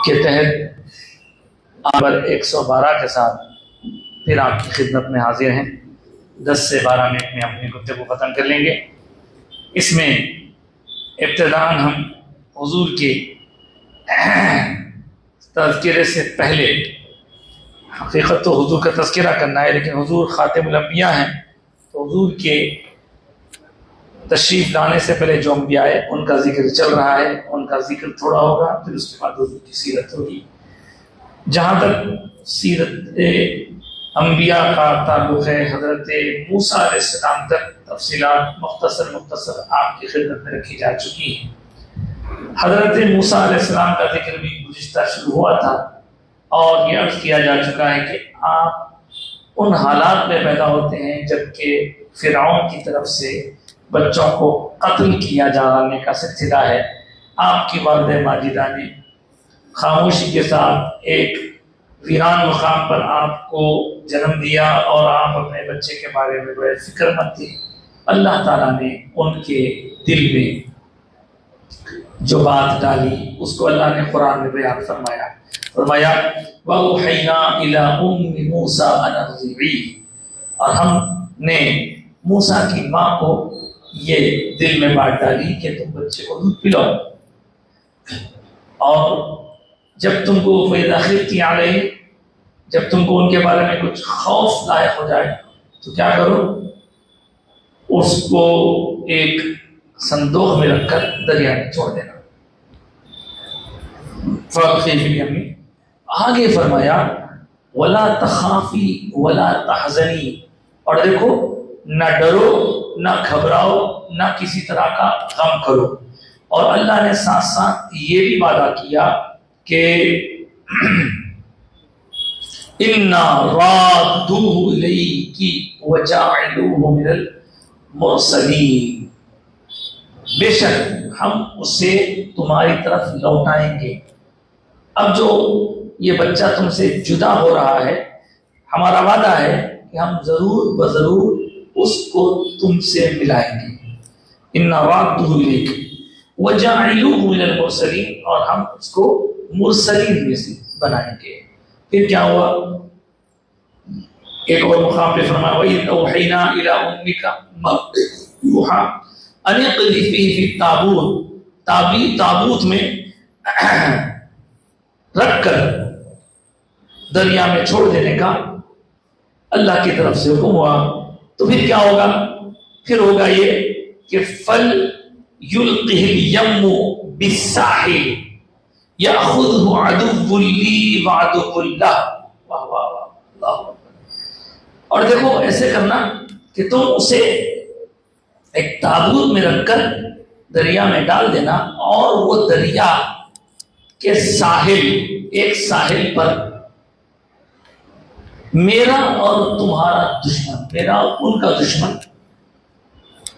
کے تحت آپ پر 112 کے ساتھ پھر آپ کی خدمت میں حاضر ہیں۔ 10 سے 12 منٹ میں اپنی گفتگو ختم کر لیں گے۔ اس میں ابتداءً ہم حضور کے تذکرے سے پہلے، حقیقت تو حضور کا تذکرہ کرنا ہے، لیکن حضور خاتم الانبیاء ہیں، تو حضور کے تشریف لانے سے پہلے جو انبیاء ہیں ان کا ذکر چل رہا ہے، ان کا ذکر تھوڑا ہوگا، پھر اس کے بعد حضور کی سیرت ہوگی۔ جہاں تک سیرت انبیاء کا تعلق ہے، حضرت موسیٰ علیہ السلام تک تفصیلات مختصر آپ کی خدمت میں رکھی جا چکی ہیں۔ حضرت موسیٰ علیہ السلام کا ذکر بھی گزشتہ شروع ہوا تھا، اور یہ عرض کیا جا چکا ہے کہ آپ ان حالات میں پیدا ہوتے ہیں جبکہ فرعون کی طرف سے بچوں کو قتل کیا جانے کا سلسلہ ہے۔ آپ کی والدہ ماجدہ نے خاموشی کے ساتھ ایک ویران مقام پر آپ کو جنم دیا، اور آپ اپنے بچے کے بارے میں بڑے فکر مند تھے۔ اللہ تعالیٰ نے ان کے دل میں جو بات ڈالی اس کو اللہ نے قرآن میں بیان فرمایا۔ وَأَوْحَيْنَا إِلَىٰ أُمِّ مُوسَىٰ أَنْ أَرْضِعِيهِ، اور ہم نے موسیٰ کی ماں کو یہ دل میں بات ڈالی کہ تم بچے کو دودھ پلاؤ، اور جب تم کو فَإِذَا خِفْتِ عَلَيْهِ، جب تم کو ان کے بارے میں کچھ خوف لاحق ہو جائے تو کیا کرو، اس کو ایک صندوق میں رکھ کر دریا میں چھوڑ دینا۔ فَأَلْقِيهِ فِي الْيَمِّ، آگے فرمایا وَلَا تَخَافِي وَلَا تَحْزَنِي، اور دیکھو نہ ڈرو نہ گھبراؤ نہ کسی طرح کا غم کرو۔ اور اللہ نے ساتھ ساتھ یہ بھی وعدہ کیا کہ اِنَّا رَادُّوهُ إِلَيْكِ وَجَاعِلُوهُ مِنَ الْمُرْسَلِينَ، بے شک ہم اسے تمہاری طرف لوٹائیں گے۔ اب جو یہ بچہ تم سے جدا ہو رہا ہے، ہمارا وعدہ ہے کہ ہم ضرور بضرور اس کو تم سے ملائیں گے۔ اِنَّا رَادُّوهُ إِلَيْكِ وَجَاعِلُوهُ مِنَ الْمُرْسَلِينَ، اور ہم اس کو مرسلین میں سے بنائیں گے۔ پھر کیا ہوا، ایک اور مقام پہ فرمایا وَإِذْ أَوْحَيْنَا إِلَىٰ أُمِّكَ مَا يُوحَىٰ أَنِ اقْذِفِيهِ فِي التَّابُوتِ، تابوت میں رکھ کر دریا میں چھوڑ دینے کا اللہ کی طرف سے حکم ہوا۔ تو پھر کیا ہوگا، پھر ہوگا یہ کہ فَلْ يُلْقِهِ الْيَمُّ بِالسَّاحِلِ يَأْخُذْهُ عَدُوٌّ لِّي وَعَدُوٌّ لَّهُ، واہ واہ واہ، اللہ اکبر۔ اور دیکھو ایسے کرنا کہ تم اسے ایک تابوت میں رکھ کر دریا میں ڈال دینا، اور وہ دریا کے ساحل، ایک ساحل پر میرا اور تمہارا دشمن، میرا اور ان کا دشمن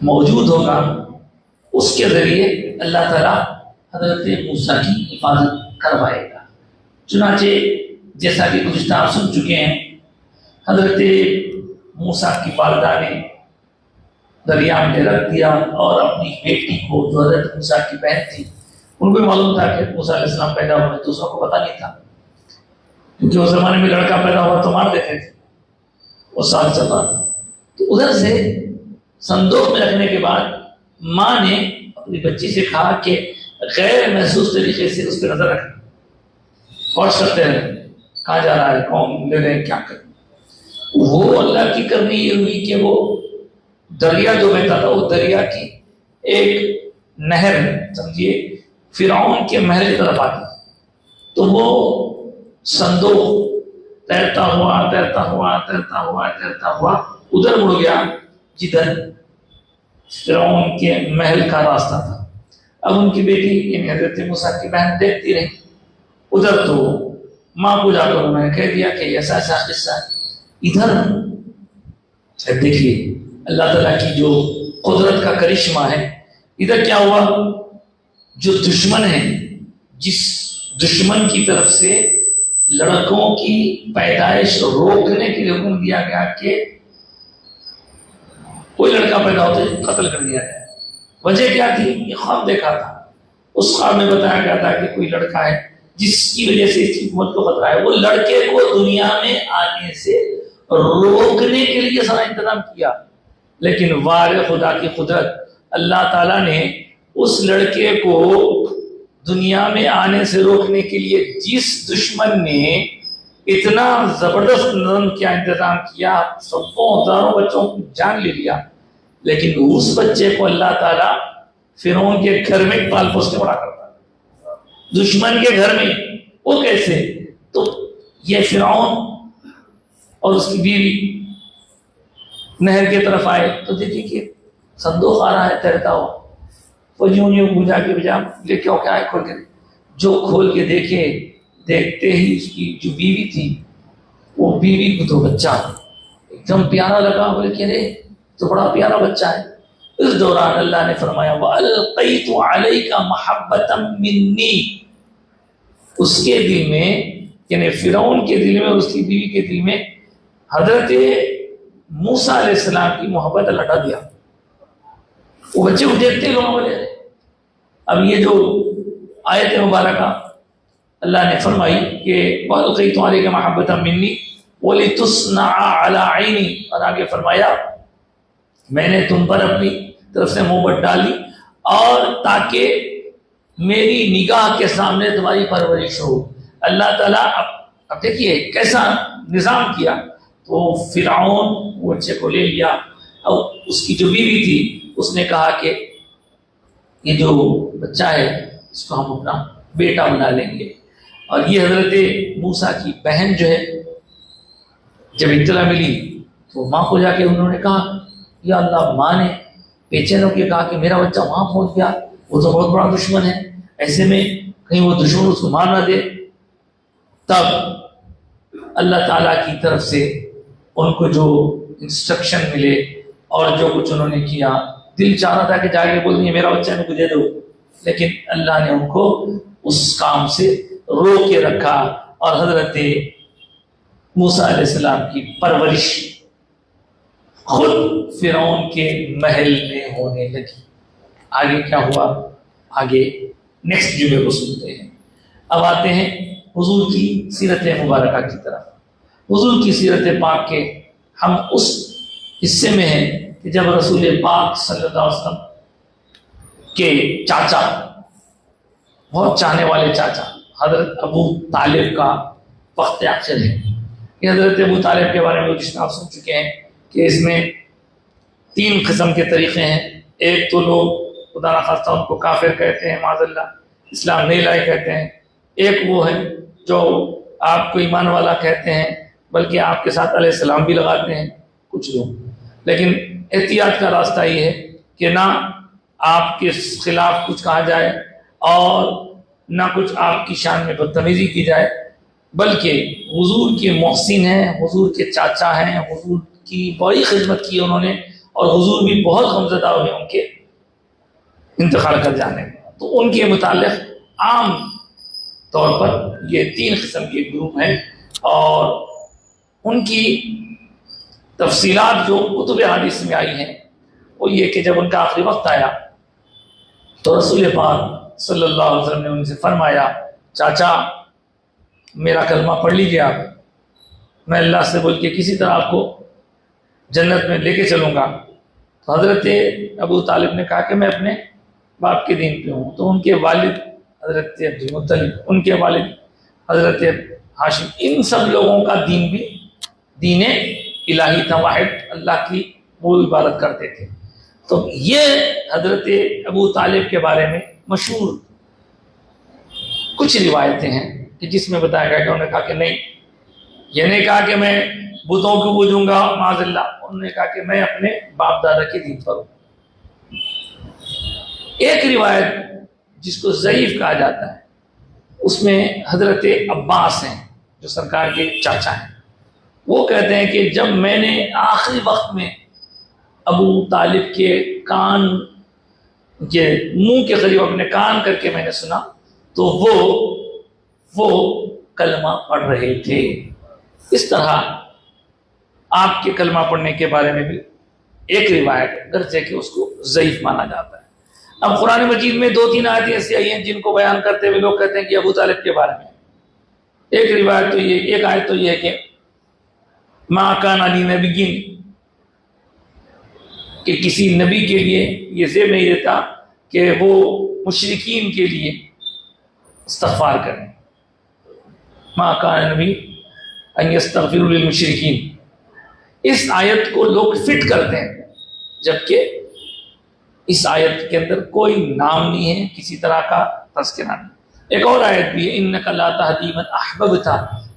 موجود ہوگا، اس کے ذریعے اللہ تعالیٰ حضرت موسیٰ کی حفاظت کروائے گا۔ چنانچہ جیسا کہ گزشتہ آپ سن چکے ہیں، حضرت موسیٰ کی والدہ نے دریا میں رکھ دیا، اور اپنی بیٹی کو جو حضرت موسیٰ کی بہن تھی، ان کو معلوم تھا کہ موسیٰ علیہ السلام پیدا ہوئے، دوسروں کو پتہ نہیں تھا، کیونکہ اس زمانے میں لڑکا پیدا ہوا تو مار دیتے تھے، وہ سال چلا تھا۔ تو ادھر سے صندوق میں رکھنے کے بعد ماں نے اپنی بچی سے کہا کہ غیر محسوس طریقے سے اس پہ نظر رکھنا، غور کرتے ہیں کہاں جا رہا ہے، کون لے رہے ہیں، کیا کریں۔ وہ اللہ کی کرنی یہ ہوئی کہ وہ دریا جو بہتا تھا وہ دریا کی ایک نہر سمجھیے فرعون کے محل کی طرف آتی، تو وہ صندوق تیرتا ہوا ادھر مڑ گیا جدھر فرعون کے محل کا راستہ تھا۔ اب ان کی بیٹی یعنی حضرت موسیٰ کی بہن دیکھتی رہی ادھر، تو ماں کو جا کر انہوں نے کہہ دیا کہ ایسا ایسا قصہ ہے ادھر۔ دیکھیے اللہ تعالیٰ کی جو قدرت کا کرشمہ ہے، ادھر کیا ہوا، جو دشمن ہے، جس دشمن کی طرف سے لڑکوں کی پیدائش روکنے کے لیے حکم دیا گیا کہ کوئی لڑکا پیدا ہوتا ہے قتل کر دیا جائے۔ وجہ کیا تھی، یہ خواب دیکھا تھا، اس خواب میں بتایا گیا تھا کہ کوئی لڑکا ہے جس کی وجہ سے اس کی حکومت کو خطرہ ہے، وہ لڑکے کو دنیا میں آنے سے روکنے کے لیے سارا انتظام کیا، لیکن وار خدا کی قدرت، اللہ تعالیٰ نے اس لڑکے کو دنیا میں آنے سے روکنے کے لیے جس دشمن نے اتنا زبردست نظم کیا، انتظام کیا، سبوں ہزاروں بچوں کو جان لے لیا، لیکن اس بچے کو اللہ تعالیٰ فرعون کے گھر میں پال پوس کے بڑا کرتا، دشمن کے گھر میں۔ وہ کیسے؟ تو یہ فرعون اور اس کی بیوی نہر کی طرف آئے تو دیکھیں کہ صندوق آ رہا ہے تیرتا ہوا، وہ یوں بجا کے بجا لے کے کیا ہے کھول کے، جو کھول کے دیکھتے ہی اس کی جو بیوی تھی، وہ بیوی کو تو بچہ ایک دم پیارا لگا، بولے کہ ارے تو بڑا پیارا بچہ ہے۔ اس دوران اللہ نے فرمایا وَأَلْقَيْتُ عَلَيْكَ مَحَبَّةً مِّنِّي، اس کے دل میں یعنی فرعون کے دل میں اور اس کی بیوی کے دل میں حضرت موسیٰ علیہ السلام کی محبت اللہ ڈال دیا۔ وہ بچے کو دیکھتے لوگوں بولے، اب یہ جو آیت مبارکہ اللہ نے فرمائی کہ وَأَلْقَيْتُ عَلَيْكَ مَحَبَّةً مِّنِّي وَلِتُصْنَعَ عَلَىٰ عَيْنِي، اور آگے فرمایا میں نے تم پر اپنی طرف سے محبت ڈالی اور تاکہ میری نگاہ کے سامنے تمہاری پرورش ہو۔ اللہ تعالیٰ اب دیکھیے کیسا نظام کیا، تو فرعون وہ بچے کو لے لیا، اور اس کی جو بیوی تھی اس نے کہا کہ یہ جو بچہ ہے اس کو ہم اپنا بیٹا بنا لیں گے۔ اور یہ حضرت موسیٰ کی بہن جو ہے جب اطلاع ملی تو ماں کو جا کے انہوں نے کہا یا اللہ، ماں نے بے ہو کے کہا کہ میرا بچہ وہاں پہنچ گیا، وہ تو بہت بڑا دشمن ہے، ایسے میں کہیں وہ دشمن اس کو مار نہ دے۔ تب اللہ تعالیٰ کی طرف سے ان کو جو انسٹرکشن ملے اور جو کچھ انہوں نے کیا، دل چاہ رہا تھا کہ جا کے بول دیں میرا بچہ مجھے دے دو، لیکن اللہ نے ان کو اس کام سے روک کے رکھا، اور حضرت موسیٰ علیہ السلام کی پرورش خود فرعون کے محل میں ہونے لگی۔ آگے کیا ہوا، آگے نیکسٹ جمعے کو سنتے ہیں۔ اب آتے ہیں حضور کی سیرت مبارکہ کی طرف۔ حضور کی سیرت پاک کے ہم اس حصے میں ہیں کہ جب رسول پاک صلی اللہ علیہ وسلم کے چاچا، بہت چاہنے والے چاچا حضرت ابو طالب کا وقت آخر ہے۔ یہ حضرت ابو طالب کے بارے میں جس آپ سن چکے ہیں کہ اس میں 3 قسم کے طریقے ہیں۔ ایک تو لوگ خدا نخواستہ ان کو کافر کہتے ہیں، معاذ اللہ، اسلام نہیں لائے کہتے ہیں۔ ایک وہ ہے جو آپ کو ایمان والا کہتے ہیں، بلکہ آپ کے ساتھ علیہ السلام بھی لگاتے ہیں کچھ لوگ، لیکن احتیاط کا راستہ یہ ہے کہ نہ آپ کے خلاف کچھ کہا جائے اور نہ کچھ آپ کی شان میں بدتمیزی کی جائے، بلکہ حضور کے محسن ہیں، حضور کے چاچا ہیں، حضور کی بڑی خدمت کی انہوں نے، اور حضور بھی بہت غمزدہ ہوئے ان کے انتقال کر جانے میں، تو ان کے متعلق عام طور پر یہ 3 قسم کے گروپ ہیں، اور ان کی تفصیلات جو کتب حدیث میں آئی ہیں وہ یہ کہ جب ان کا آخری وقت آیا تو رسول پاک صلی اللہ علیہ وسلم نے ان سے فرمایا چاچا میرا کلمہ پڑھ لیجیے آپ، میں اللہ سے بول کے کسی طرح آپ کو جنت میں لے کے چلوں گا۔ تو حضرت ابو طالب نے کہا کہ میں اپنے باپ کے دین پہ ہوں، تو ان کے والد حضرت عبد المطلب، ان کے والد حضرت ہاشم، ان سب لوگوں کا دین بھی دین الہی تھا، واحد اللہ کی وہ عبادت کرتے تھے۔ تو یہ حضرت ابو طالب کے بارے میں مشہور کچھ روایتیں ہیں کہ جس میں بتایا گیا کہ انہوں نے کہا کہ نہیں، یہ نہیں کہا کہ میں بتوں کو پوجوں گا معاذ اللہ، انہوں نے کہا کہ میں اپنے باپ دادا کے دین پر ہوں۔ ایک روایت جس کو ضعیف کہا جاتا ہے اس میں حضرت عباس ہیں جو سرکار کے چاچا ہیں، وہ کہتے ہیں کہ جب میں نے آخری وقت میں ابو طالب کے کان کے منہ کے قریب اپنے کان کر کے میں نے سنا تو وہ کلمہ پڑھ رہے تھے۔ اس طرح آپ کے کلمہ پڑھنے کے بارے میں بھی ایک روایت گرچہ کہ اس کو ضعیف مانا جاتا ہے۔ اب قرآن مجید میں 2-3 آیتیں ایسی آئی ہیں جن کو بیان کرتے ہوئے لوگ کہتے ہیں کہ ابو طالب کے بارے میں ایک روایت تو یہ، ایک آیت تو یہ ہے کہ ما کان علی نبی، کہ کسی نبی کے لیے یہ زیب نہیں دیتا کہ وہ مشرکین کے لیے استغفار کریں، ما کان نبی ان یستغفروا للمشرکین۔ اس آیت کو لوگ فٹ کرتے ہیں، جبکہ اس آیت کے اندر کوئی نام نہیں ہے، کسی طرح کا تذکرہ نہیں۔ ایک اور آیت بھی ہے، انک لا تہدی من احببت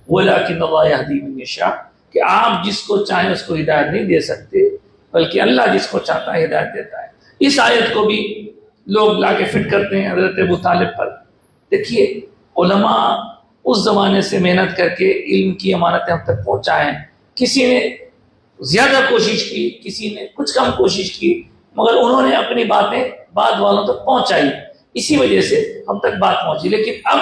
ولکن اللہ یہدی من یشاء، کہ آپ جس کو چاہیں اس کو ہدایت نہیں دے سکتے، بلکہ اللہ جس کو چاہتا ہے ہدایت دیتا ہے۔ اس آیت کو بھی لوگ لا کے فٹ کرتے ہیں حضرت ابو طالب پر۔ دیکھیے علماء اس زمانے سے محنت کر کے علم کی امانتیں ہم تک پہنچائیں، کسی نے زیادہ کوشش کی، کسی نے کچھ کم کوشش کی، مگر انہوں نے اپنی باتیں بعد والوں تک پہنچائی، اسی وجہ سے ہم تک بات پہنچی۔ لیکن اب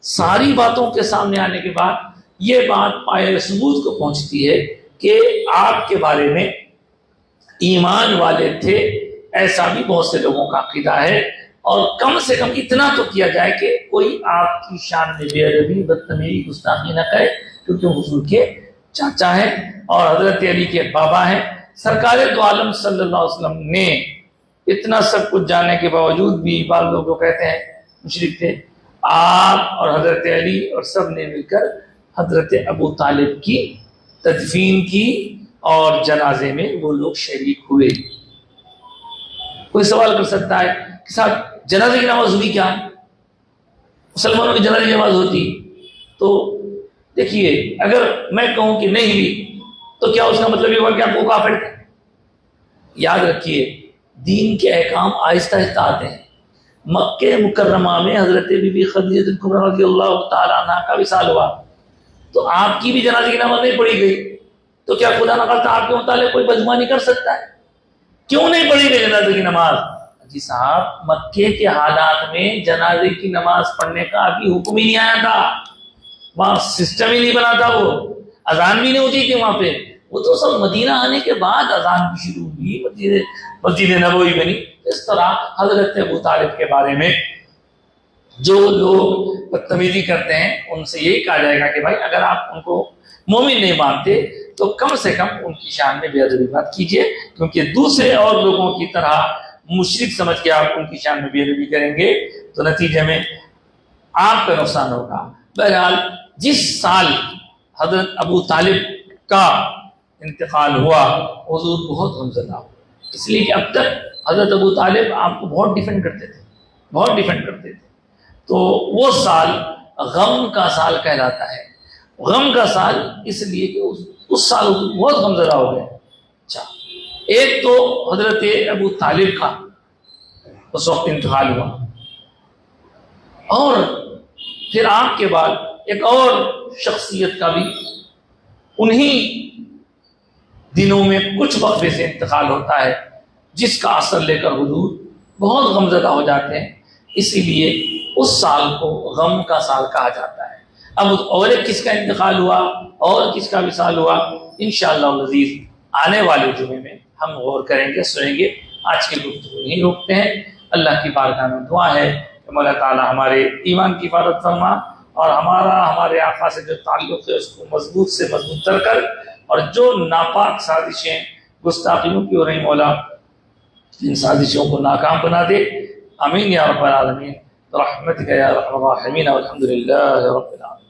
ساری باتوں کے سامنے آنے کے بعد یہ بات پائے ثبوت کو پہنچتی ہے کہ آپ کے بارے میں ایمان والے تھے، ایسا بھی بہت سے لوگوں کا عقیدہ ہے، اور کم سے کم اتنا تو کیا جائے کہ کوئی آپ کی شان میں بے ادبی، بدتمیزی، گستاخی نہ کرے، کیونکہ حضور کے چاچا ہیں اور حضرت علی کے بابا ہیں۔ سرکار دو عالم صلی اللہ علیہ وسلم نے اتنا سب کچھ جاننے کے باوجود بھی بعض لوگ جو کہتے ہیں مشرک تھے، آپ اور حضرت علی اور سب نے مل کر حضرت ابو طالب کی تدفین کی اور جنازے میں وہ لوگ شریک ہوئے۔ کوئی سوال کر سکتا ہے کہ صاحب جنازے کی نماز ہوئی کیا؟ مسلمانوں کی جنازے کی نماز ہوتی؟ تو دیکھیے اگر میں کہوں کہ نہیں ہوئی تو کیا اس کا مطلب یہ ہوا کہ آپ کو کافر تھے؟ یاد رکھیے دین کے احکام آہستہ آہستہ آتے ہیں۔ مکہ مکرمہ میں حضرت بی بی خدیجہ کبریٰ رضی اللہ تعالیٰ عنہ کا وصال ہوا تو آپ کی بھی جنازے کی نماز نہیں پڑھی گئی، تو کیا خدا نہ خواستہ آپ کے متعلق کوئی بدگمانی کر سکتا ہے؟ کیوں نہیں پڑھی گئی جنازے کی نماز؟ جی صاحب مکے کے حالات میں جنازے کی نماز پڑھنے کا ابھی حکم ہی نہیں آیا تھا، وہاں سسٹم ہی نہیں بنا تھا، وہ اذان بھی نہیں ہوتی تھی وہاں پہ، وہ تو سب مدینہ آنے کے بعد اذان بھی شروع ہوئی، مسجد نبوی بنی۔ اس طرح حضرت ابو طالب کے بارے میں جو لوگ بدتمیزی کرتے ہیں ان سے یہی کہا جائے گا کہ بھائی اگر آپ ان کو مومن نہیں مانتے تو کم سے کم ان کی شان میں بے ادبی مت کیجیے، کیونکہ دوسرے اور لوگوں کی طرح مشرک سمجھ کے آپ ان کی شان میں بے ادبی کریں گے تو نتیجے میں آپ کا نقصان ہوگا۔ بہرحال جس سال حضرت ابو طالب کا انتقال ہوا حضور بہت غمزدہ ہوا، اس لیے کہ اب تک حضرت ابو طالب آپ کو بہت ڈیفینڈ کرتے تھے، بہت ڈیفینڈ کرتے تھے، تو وہ سال غم کا سال کہلاتا ہے۔ غم کا سال اس لیے کہ اس سال بہت غمزدہ ہو گئے۔ اچھا ایک تو حضرت ابو طالب کا اس وقت انتقال ہوا، اور پھر آپ کے بعد ایک اور شخصیت کا بھی انہی دنوں میں کچھ وقفے سے انتقال ہوتا ہے، جس کا اثر لے کر حضور بہت غمزدہ ہو جاتے ہیں، اسی لیے اس سال کو غم کا سال کہا جاتا ہے۔ اب اور ایک کس کا انتقال ہوا اور کس کا وصال ہوا انشاءاللہ العزیز آنے والے جمعے میں ہم غور کریں گے، سنیں گے۔ آج کی گفتگو یہیں روکتے ہیں۔ اللہ کی بارگاہ میں دعا ہے کہ مولا تعالیٰ ہمارے ایمان کی حفاظت فرما اور ہمارے آقا سے جو تعلق ہے اس کو مضبوط سے مضبوط تر کر، اور جو ناپاک سازشیں گستاخیوں کی ہو رہی مولا ان سازشوں کو ناکام بنا دے۔ آمین یا رب العالمین برحمتک یا ارحم الراحمین والحمد للہ رب العالمین۔